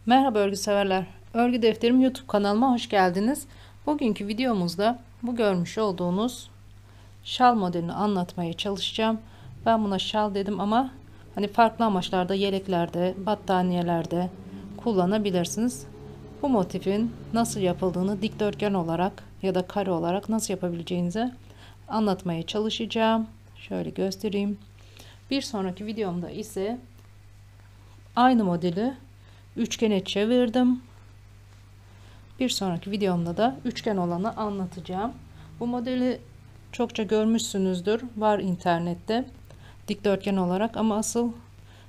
Merhaba örgü severler. Örgü Defterim YouTube kanalıma hoş geldiniz. Bugünkü videomuzda bu görmüş olduğunuz şal modelini anlatmaya çalışacağım. Ben buna şal dedim ama hani farklı amaçlarda yeleklerde, battaniyelerde kullanabilirsiniz. Bu motifin nasıl yapıldığını dikdörtgen olarak ya da kare olarak nasıl yapabileceğinizi anlatmaya çalışacağım. Şöyle göstereyim. Bir sonraki videomda ise aynı modeli üçgene çevirdim. Bir sonraki videomda da üçgen olanı anlatacağım. Bu modeli çokça görmüşsünüzdür. Var internette dikdörtgen olarak ama asıl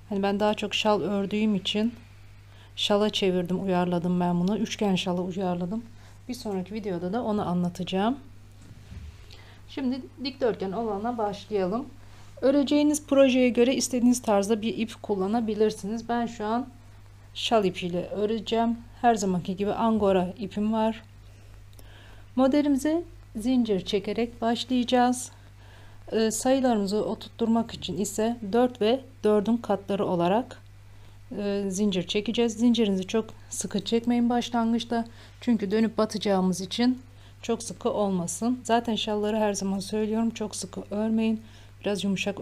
hani ben daha çok şal ördüğüm için şala çevirdim, uyarladım ben bunu. Üçgen şala uyarladım. Bir sonraki videoda da onu anlatacağım. Şimdi dikdörtgen olana başlayalım. Öreceğiniz projeye göre istediğiniz tarzda bir ip kullanabilirsiniz. Ben şu an şal ipiyle öreceğim. Her zamanki gibi angora ipim var. Modelimize zincir çekerek başlayacağız. Sayılarımızı oturtturmak için ise 4 ve 4'ün katları olarak zincir çekeceğiz. Zincirinizi çok sıkı çekmeyin başlangıçta. Çünkü dönüp batacağımız için çok sıkı olmasın. Zaten şalları her zaman söylüyorum. Çok sıkı örmeyin. Biraz yumuşak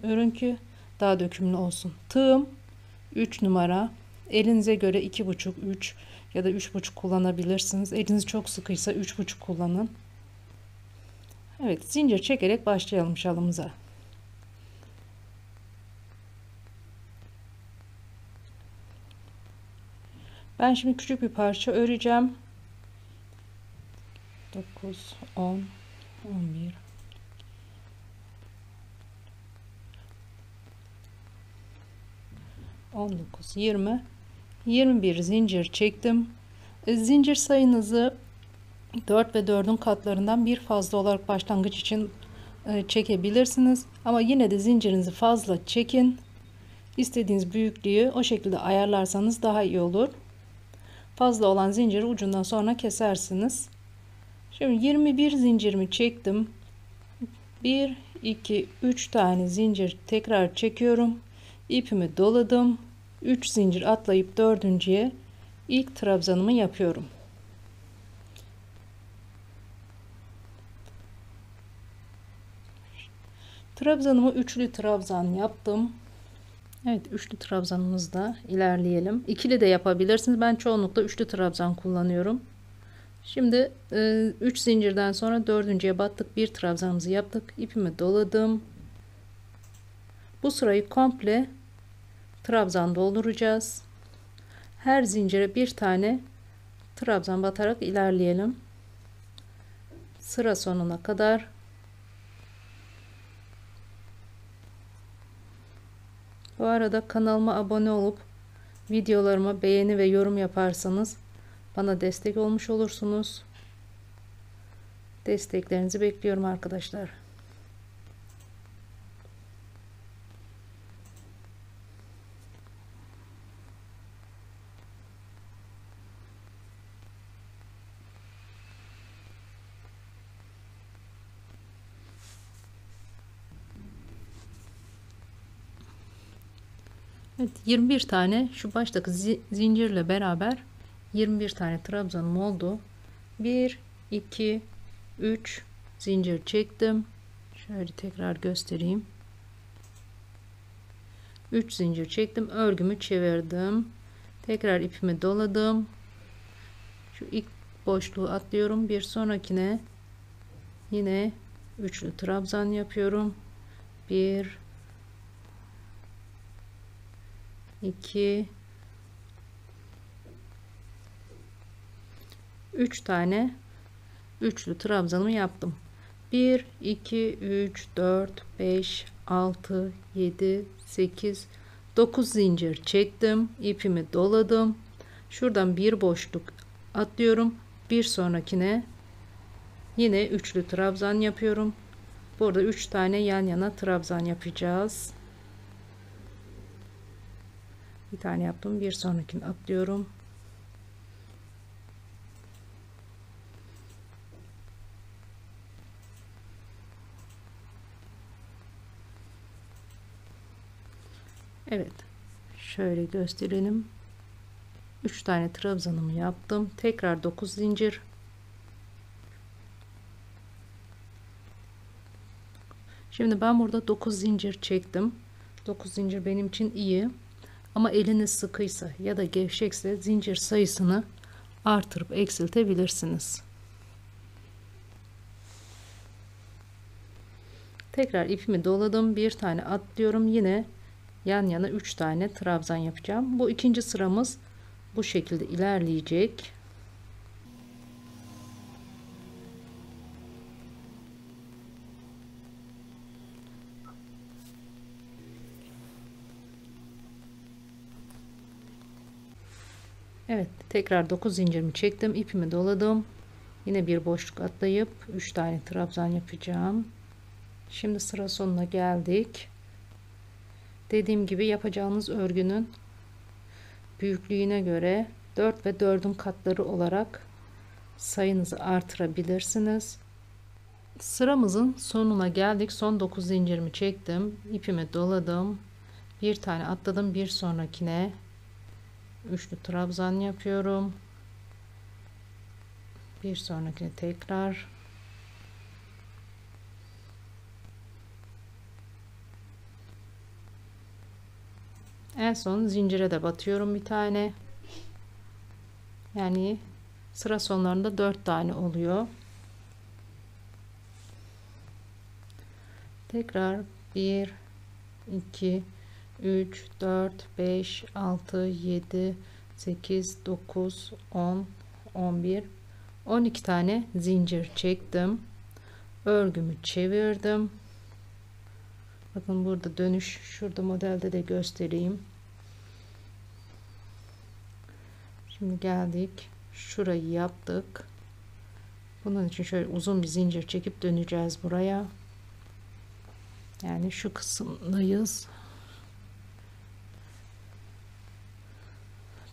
örün ki daha dökümlü olsun. Tığım 3 numara. Elinize göre 2,5, 3 ya da 3,5 kullanabilirsiniz. Eliniz çok sıkıysa 3,5 kullanın. Evet, zincir çekerek başlayalım şalımıza. Ben şimdi küçük bir parça öreceğim. 9, 10, 11, 19, 20, 21 zincir çektim. Zincir sayınızı 4 ve 4'ün katlarından bir fazla olarak başlangıç için çekebilirsiniz. Ama yine de zincirinizi fazla çekin. İstediğiniz büyüklüğü o şekilde ayarlarsanız daha iyi olur. Fazla olan zinciri ucundan sonra kesersiniz. Şimdi 21 zincirimi çektim. 1, 2, 3 tane zincir tekrar çekiyorum. İpimi doladım. 3 zincir atlayıp dördüncüye ilk trabzanımı yapıyorum. Trabzanımı üçlü trabzan yaptım. Evet, üçlü trabzanımızda ilerleyelim. İkili de yapabilirsiniz. Ben çoğunlukla üçlü trabzan kullanıyorum. Şimdi 3 zincirden sonra dördüncüye battık. Bir trabzanımızı yaptık. İpimi doladım. Bu sırayı komple trabzan dolduracağız. Her zincire bir tane trabzan batarak ilerleyelim. Sıra sonuna kadar. Bu arada kanalıma abone olup videolarıma beğeni ve yorum yaparsanız bana destek olmuş olursunuz. Desteklerinizi bekliyorum arkadaşlar. Evet, 21 tane şu baştaki zincirle beraber 21 tane trabzanım oldu. 1, 2, 3 zincir çektim. Şöyle tekrar göstereyim. 3 zincir çektim. Örgümü çevirdim. Tekrar ipimi doladım. Şu ilk boşluğu atlıyorum. Bir sonrakine yine üçlü trabzan yapıyorum. 1, 2, 3 tane üçlü trabzanımı yaptım. 1, 2, 3, 4, 5, 6, 7, 8, 9 zincir çektim. İpimi doladım. Şuradan bir boşluk atlıyorum. Bir sonrakine yine üçlü trabzan yapıyorum. Burada 3 tane yan yana trabzan yapacağız. Bir tane yaptım. Bir sonrakini atlıyorum. Evet. Şöyle gösterelim. 3 tane trabzanımı yaptım. Tekrar 9 zincir. Şimdi ben burada 9 zincir çektim. 9 zincir benim için iyi. Ama eliniz sıkıysa ya da gevşekse zincir sayısını artırıp eksiltebilirsiniz. Tekrar ipimi doladım. Bir tane atlıyorum. Yine yan yana 3 tane trabzan yapacağım. Bu ikinci sıramız bu şekilde ilerleyecek. Evet, tekrar 9 zincirimi çektim, ipimi doladım. Yine bir boşluk atlayıp 3 tane trabzan yapacağım. Şimdi sıra sonuna geldik. Dediğim gibi yapacağınız örgünün büyüklüğüne göre 4 ve 4'ün katları olarak sayınızı artırabilirsiniz. Sıramızın sonuna geldik. Son 9 zincirimi çektim, ipimi doladım. Bir tane atladım, bir sonrakine üçlü trabzan yapıyorum. Bir sonrakine tekrar en son zincire de batıyorum bir tane. Yani sıra sonlarında 4 tane oluyor. Tekrar 1 2 3 4 5 6 7 8 9 10 11 12 tane zincir çektim. Örgümü çevirdim. Bakın burada dönüş, şurada modelde de göstereyim. Şimdi geldik, şurayı yaptık. Bunun için şöyle uzun bir zincir çekip döneceğiz buraya. Yani şu kısımdayız.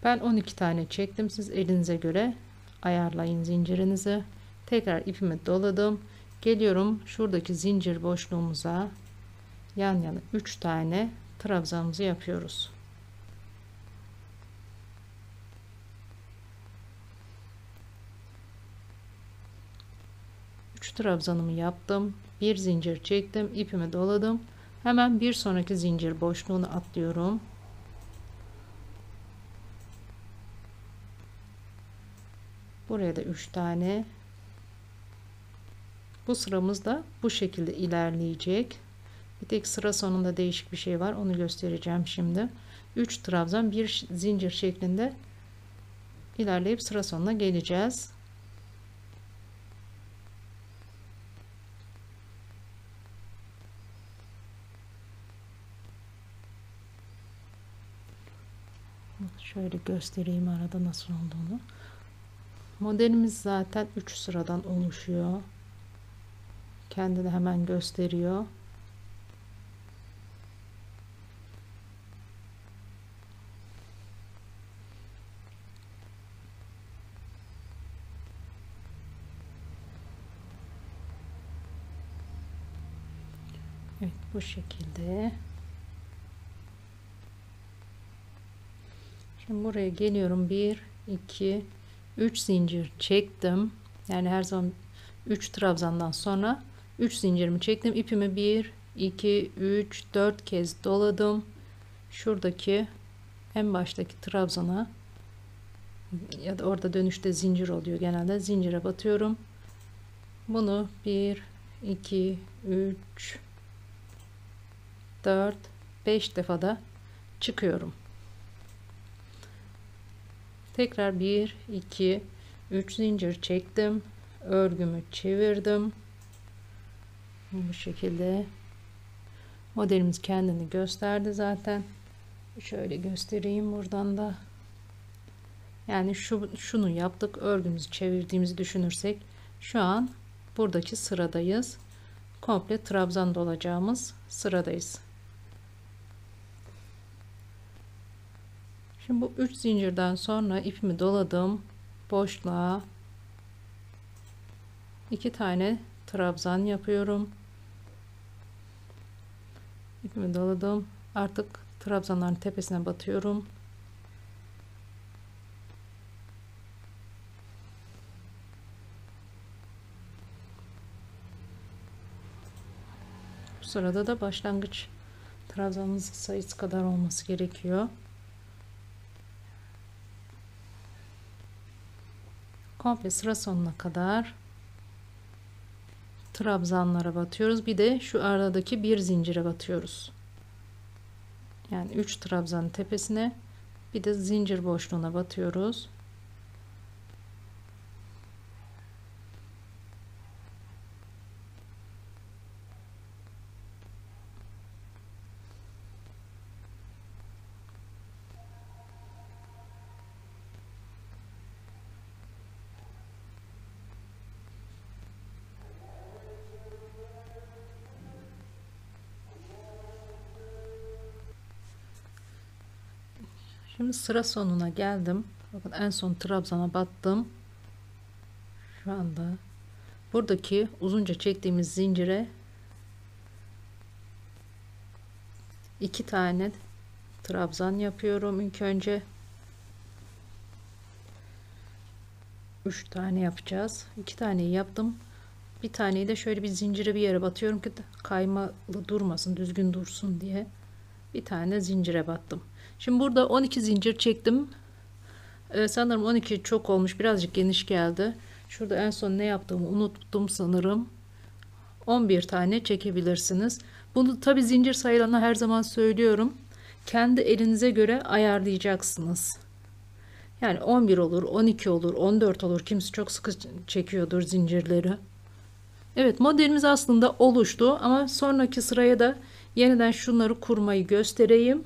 Ben 12 tane çektim. Siz elinize göre ayarlayın zincirinizi. Tekrar ipimi doladım. Geliyorum şuradaki zincir boşluğumuza yan yana 3 tane trabzanımızı yapıyoruz. Trabzanımı yaptım, bir zincir çektim, ipimi doladım. Hemen bir sonraki zincir boşluğunu atlıyorum. Buraya da 3 tane. Bu sıramız da bu şekilde ilerleyecek. Bir tek sıra sonunda değişik bir şey var, onu göstereceğim şimdi. 3 trabzan, bir zincir şeklinde ilerleyip sıra sonuna geleceğiz. Şöyle göstereyim arada nasıl olduğunu. Modelimiz zaten 3 sıradan oluşuyor. Kendini hemen gösteriyor. Evet, bu şekilde. Şimdi buraya geliyorum. 1 2 3 zincir çektim. Yani her zaman 3 trabzandan sonra 3 zincirimi çektim. İpimi 1 2 3 4 kez doladım. Şuradaki en baştaki trabzana ya da orada dönüşte zincir oluyor genelde. Zincire batıyorum. Bunu 1 2 3 4 5 defada çıkıyorum. Tekrar 1 2 3 zincir çektim, örgümü çevirdim. Bu şekilde modelimiz kendini gösterdi zaten. Şöyle göstereyim buradan da. Yani şunu yaptık, örgümüzü çevirdiğimizi düşünürsek şu an buradaki sıradayız. Komple trabzan dolacağımız sıradayız. Şimdi bu 3 zincirden sonra ipimi doladım, boşluğa 2 tane trabzan yapıyorum. İpimi doladım, artık trabzanların tepesine batıyorum. Bu sırada da başlangıç trabzanımızın sayısı kadar olması gerekiyor. Komple sıra sonuna kadar trabzanlara batıyoruz. Bir de şu aradaki bir zincire batıyoruz. Yani 3 trabzanın tepesine bir de zincir boşluğuna batıyoruz. Şimdi sıra sonuna geldim. Bakın en son trabzana battım. Şu anda buradaki uzunca çektiğimiz zincire 2 tane trabzan yapıyorum ilk önce. 3 tane yapacağız. 2 taneyi yaptım. Bir taneyi de şöyle bir zincire bir yere batıyorum ki kaymalı durmasın, düzgün dursun diye. Bir tane zincire battım. Şimdi burada 12 zincir çektim. Sanırım 12 çok olmuş, birazcık geniş geldi. Şurada en son ne yaptığımı unuttum sanırım. 11 tane çekebilirsiniz. Bunu tabi zincir sayılarına her zaman söylüyorum. Kendi elinize göre ayarlayacaksınız. Yani 11 olur, 12 olur, 14 olur. Kimisi çok sıkı çekiyordur zincirleri. Evet, modelimiz aslında oluştu ama sonraki sıraya da yeniden şunları kurmayı göstereyim.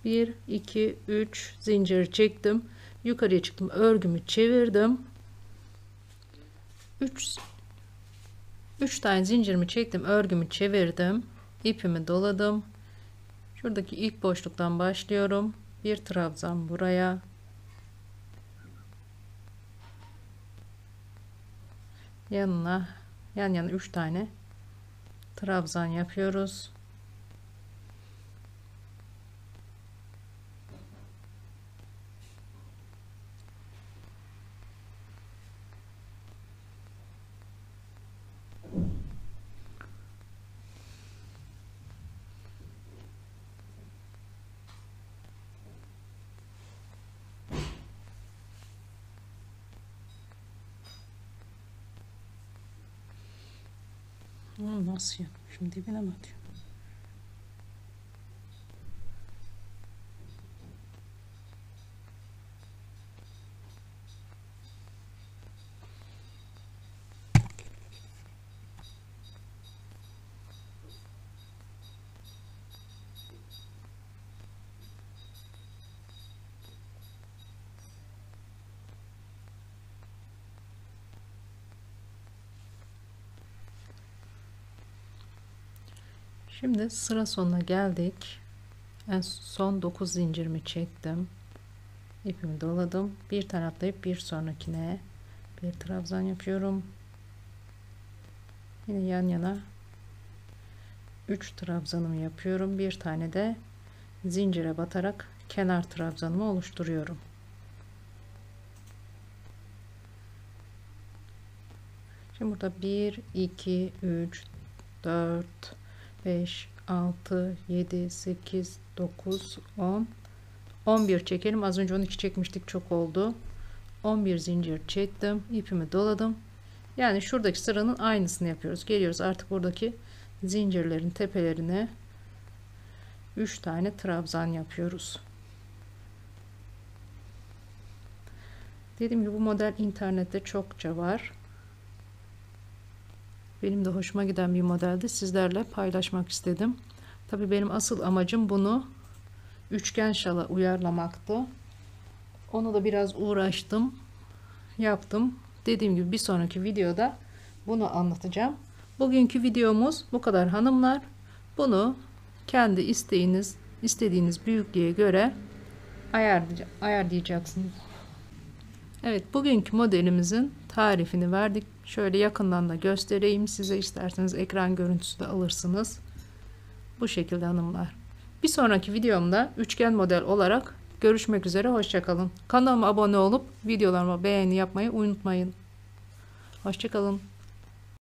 1 2 3 zincir çektim, yukarıya çıktım, örgümü çevirdim, 3 tane zincirimi çektim, örgümü çevirdim, ipimi doladım. Şuradaki ilk boşluktan başlıyorum, bir trabzan buraya, yan yana 3 tane trabzan yapıyoruz. Nasıl yapmışım, dibine mi atıyorum? Şimdi sıra sonuna geldik. En son 9 zincirimi çektim, ipimi doladım, bir tane atlayıp bir sonrakine bir trabzan yapıyorum. Yine yan yana 3 trabzanımı yapıyorum, bir tane de zincire batarak kenar trabzanımı oluşturuyorum. Şimdi burada 1 2 3 4 5 6 7 8 9 10 11 çekelim. Az önce 12 çekmiştik, çok oldu. 11 zincir çektim, ipimi doladım. Yani şuradaki sıranın aynısını yapıyoruz. Geliyoruz artık buradaki zincirlerin tepelerine 3 tane trabzan yapıyoruz. Dediğim gibi bu model internette çokça var. Benim de hoşuma giden bir modeldi. Sizlerle paylaşmak istedim. Tabii benim asıl amacım bunu üçgen şala uyarlamaktı. Onu da biraz uğraştım, yaptım. Dediğim gibi bir sonraki videoda bunu anlatacağım. Bugünkü videomuz bu kadar hanımlar. Bunu kendi istediğiniz büyüklüğe göre ayarlayacaksınız. Evet, bugünkü modelimizin tarifini verdik. Şöyle yakından da göstereyim size, isterseniz ekran görüntüsü de alırsınız. Bu şekilde hanımlar. Bir sonraki videomda üçgen model olarak görüşmek üzere. Hoşça kalın. Kanalıma abone olup videolarıma beğeni yapmayı unutmayın. Hoşça kalın.